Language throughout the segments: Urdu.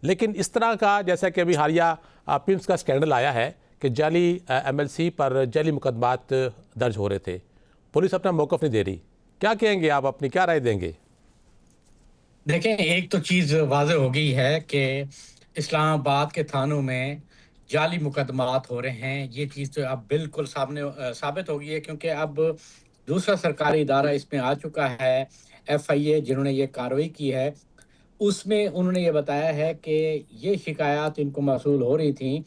لیکن اس طرح کا جیسا کہ ابھی حالیہ پمس کا سکینڈل آیا ہے کہ جعلی ایم ایل سی پر جعلی مقدمات درج ہو رہے تھے، پولیس اپنا موقف نہیں دے رہی، کیا کہیں گے آپ، اپنی کیا رائے دیں گے؟ دیکھیں، ایک تو چیز واضح ہو گئی ہے کہ اسلام آباد کے تھانوں میں جعلی مقدمات ہو رہے ہیں. یہ چیز تو اب بالکل سامنے ثابت ہو گئی ہے، کیونکہ اب دوسرا سرکاری ادارہ اس میں آ چکا ہے، ایف آئی اے، جنہوں نے یہ کارروائی کی ہے. اس میں انہوں نے یہ بتایا ہے کہ یہ شکایات ان کو موصول ہو رہی تھیں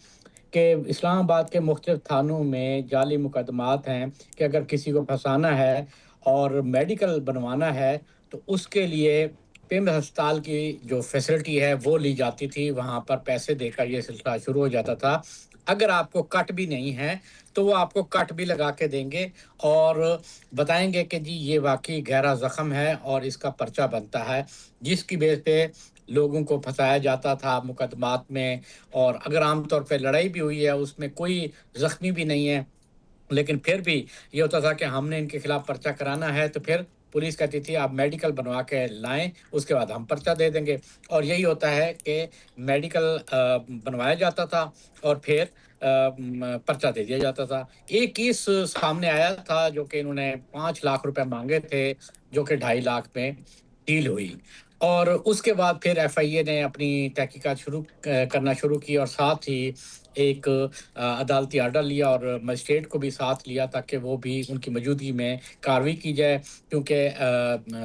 کہ اسلام آباد کے مختلف تھانوں میں جعلی مقدمات ہیں کہ اگر کسی کو پھنسانا ہے اور میڈیکل بنوانا ہے تو اس کے لیے پم ہسپتال کی جو فیسلٹی ہے وہ لی جاتی تھی، وہاں پر پیسے دے کر یہ سلسلہ شروع ہو جاتا تھا. اگر آپ کو کٹ بھی نہیں ہے تو وہ آپ کو کٹ بھی لگا کے دیں گے اور بتائیں گے کہ جی یہ واقعی گہرا زخم ہے اور اس کا پرچہ بنتا ہے، جس کی بیس پہ لوگوں کو پھنسایا جاتا تھا مقدمات میں. اور اگر عام طور پہ لڑائی بھی ہوئی ہے، اس میں کوئی زخمی بھی نہیں ہے، لیکن پھر بھی یہ ہوتا تھا کہ ہم نے ان کے خلاف پرچہ کرانا ہے تو پھر پولیس کہتی تھی آپ میڈیکل بنوا کے لائیں، اس کے بعد ہم پرچہ دے دیں گے. اور یہی ہوتا ہے کہ میڈیکل بنوایا جاتا تھا اور پھر پرچہ دے دیا جاتا تھا. ایک کیس سامنے آیا تھا جو کہ انہوں نے 5 لاکھ روپے مانگے تھے، جو کہ 2.5 لاکھ میں ڈیل ہوئی. اور اس کے بعد پھر ایف آئی اے نے اپنی تحقیقات کرنا شروع کی اور ساتھ ہی ایک عدالتی آرڈر لیا اور مجسٹریٹ کو بھی ساتھ لیا تاکہ وہ بھی ان کی موجودگی میں کارروائی کی جائے، کیونکہ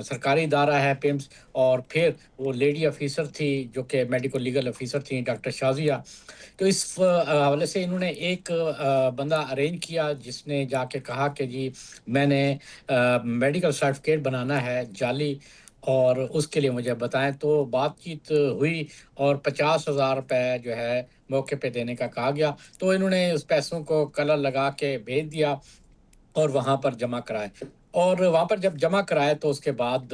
سرکاری ادارہ ہے پیمس. اور پھر وہ لیڈی افیسر تھی جو کہ میڈیکل لیگل افیسر تھیں، ڈاکٹر شازیہ. تو اس حوالے سے انہوں نے ایک بندہ ارینج کیا جس نے جا کے کہا کہ جی میں نے میڈیکل سرٹیفکیٹ بنانا ہے جعلی، اور اس کے لیے مجھے بتائیں. تو بات چیت ہوئی اور 50,000 روپے جو ہے موقع پہ دینے کا کہا گیا. تو انہوں نے اس پیسوں کو کلر لگا کے بھیج دیا اور وہاں پر جمع کرائے. اور وہاں پر جب جمع کرائے تو اس کے بعد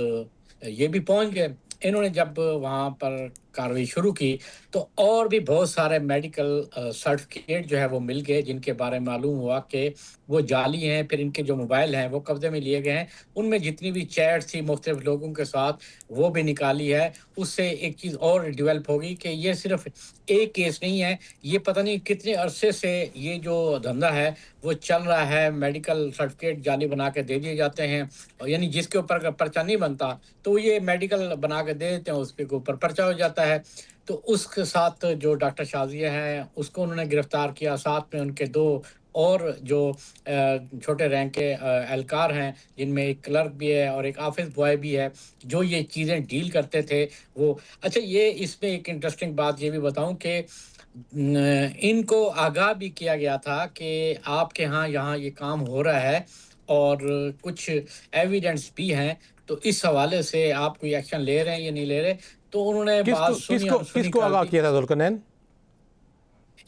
یہ بھی پہنچ گئے. انہوں نے جب وہاں پر کارروائی شروع کی تو اور بھی بہت سارے میڈیکل سرٹیفکیٹ جو ہے وہ مل گئے، جن کے بارے میں معلوم ہوا کہ وہ جعلی ہیں. پھر ان کے جو موبائل ہیں وہ قبضے میں لیے گئے ہیں، ان میں جتنی بھی چیٹ تھی مختلف لوگوں کے ساتھ وہ بھی نکالی ہے. اس سے ایک چیز اور ڈیولپ ہوگی کہ یہ صرف ایک کیس نہیں ہے، یہ پتہ نہیں کتنے عرصے سے یہ جو دھندا ہے وہ چل رہا ہے. میڈیکل سرٹیفکیٹ جعلی بنا کے دے دیے جاتے ہیں، یعنی جس کے اوپر پرچہ نہیں بنتا تو یہ میڈیکل بنا کے دے دیتے ہیں، اس کے اوپر پرچہ ہو جاتا ہے. تو اس کے ساتھ جو ڈاکٹر شازیہ ہیں اس کو انہوں نے گرفتار کیا، ساتھ میں ان کے 2 اور جو چھوٹے رینک کے اہلکار ہیں، جن میں ایک کلرک بھی ہے اور ایک آفس بوائے بھی ہے جو یہ چیزیں ڈیل کرتے تھے. وہ اچھا، یہ اس میں ایک انٹرسٹنگ بات یہ بھی بتاؤں کہ ان کو آگاہ بھی کیا گیا تھا کہ آپ کے ہاں یہاں یہ کام ہو رہا ہے اور کچھ ایویڈنس بھی ہیں، تو اس حوالے سے آپ کوئی ایکشن لے رہے ہیں یا نہیں لے رہے. تو انہوں نے بات سنی کس انسنی کو کر آگاہ دی. کیا تھا ذوالقرنین؟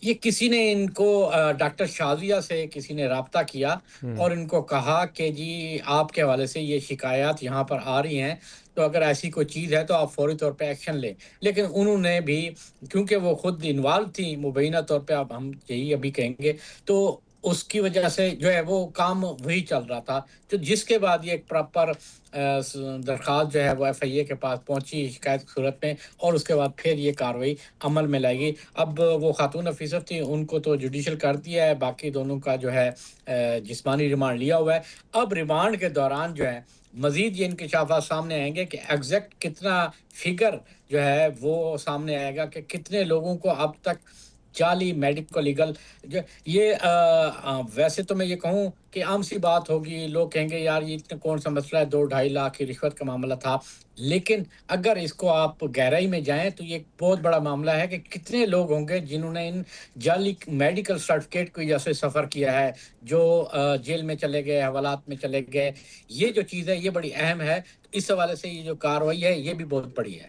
یہ کسی نے ان کو ڈاکٹر شازیہ سے کسی نے رابطہ کیا اور ان کو کہا کہ جی آپ کے حوالے سے یہ شکایات یہاں پر آ رہی ہیں، تو اگر ایسی کوئی چیز ہے تو آپ فوری طور پہ ایکشن لیں. لیکن انہوں نے بھی، کیونکہ وہ خود انوالو تھی مبینہ طور پہ، اب ہم یہی ابھی کہیں گے، تو اس کی وجہ سے جو ہے وہ کام وہی چل رہا تھا. تو جس کے بعد یہ ایک پراپر درخواست جو ہے وہ ایف آئی اے کے پاس پہنچی شکایت کی صورت میں، اور اس کے بعد پھر یہ کارروائی عمل میں لائے گی. اب وہ خاتون افیسر تھی، ان کو تو جوڈیشل کر دیا ہے، باقی دونوں کا جو ہے جسمانی ریمانڈ لیا ہوا ہے. اب ریمانڈ کے دوران جو ہے مزید یہ انکشافات سامنے آئیں گے کہ ایگزیکٹ کتنا فگر جو ہے وہ سامنے آئے گا کہ کتنے لوگوں کو اب تک جعلی میڈیکل لیگل یہ ویسے تو میں یہ کہوں کہ عام سی بات ہوگی، لوگ کہیں گے یار یہ اتنا کون سا مسئلہ ہے، 2-2.5 لاکھ کی رشوت کا معاملہ تھا. لیکن اگر اس کو آپ گہرائی میں جائیں تو یہ ایک بہت بڑا معاملہ ہے کہ کتنے لوگ ہوں گے جنہوں نے ان جعلی میڈیکل سرٹیفکیٹ کی وجہ سے سفر کیا ہے، جو جیل میں چلے گئے، حوالات میں چلے گئے. یہ جو چیز ہے یہ بڑی اہم ہے. اس حوالے سے یہ جو کارروائی ہے یہ بھی بہت بڑی ہے.